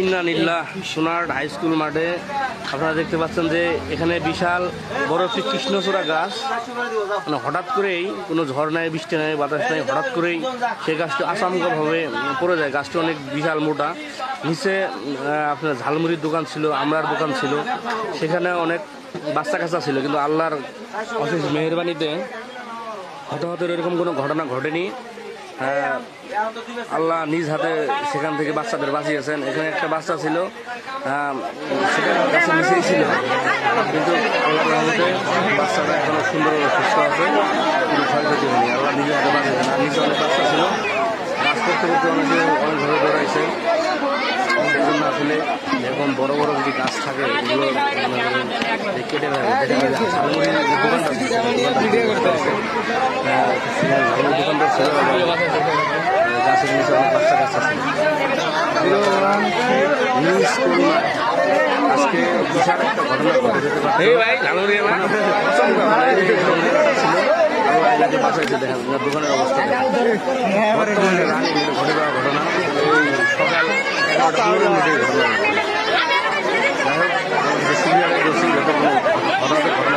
ইন্নালিল্লাহ Sonarhat high school মাঠে আপনারা দেখতে পাচ্ছেন যে এখানে বিশাল বড় একটি কৃষ্ণচূড়া গাছ, মানে হঠাৎ করেই কোনো ঝড় নাই, বৃষ্টি নাই, বাতাস নাই, হঠাৎ করেই সেই গাছটি আচমকাভাবে পড়ে যায়। গাছটি অনেক বিশাল মোটা। নিচে আপনার ঝালমুড়ির দোকান ছিল, আমড়ার দোকান ছিল, সেখানে অনেক বাচ্চা কাচ্চা ছিল, কিন্তু আল্লাহর অশেষ মেহেরবানিতে হতাহতের এরকম কোনো ঘটনা ঘটেনি। আল্লাহ নিজ হাতে সেখান থেকে বাচ্চাদের বাঁচিয়েছেন। এখানে একটা বাচ্চা ছিল, সেটা গাছের নিচেই ছিল, কিন্তু আল্লাহর রহমতে বাচ্চাটা এখনো সুন্দরভাবে সুস্থ আছে, কোনো ক্ষয়ক্ষতি হয়নি। আল্লাহ নিজের হাতে বাঁচিয়েছেন। আর নিচে অনেক বাচ্চা ছিল, গাছ করতে করতে অনেকভাবে দৌড়াইছে। এই জন্য আসলে এরকম বড় বড় যদি গাছ থাকে এগুলো কেটে ফেলে। ঝালমুড়ির দোকানটা দোকানদার ছিল, গাছের নিচে অনেক বাচ্চা গাছ আছে। আজকে বিশাল একটা ঘটনা ঘটে যেতে পারে। বাঁচাইছে দেখেন দোকানের অবস্থা। বর্তমানে রানী ঘটে যাওয়া ঘটনা এই সকাল 11টা 15 মিনিটের ঘটনা। যাই হোক সিরিয়ালে দোষী যত কোনো ঘটনা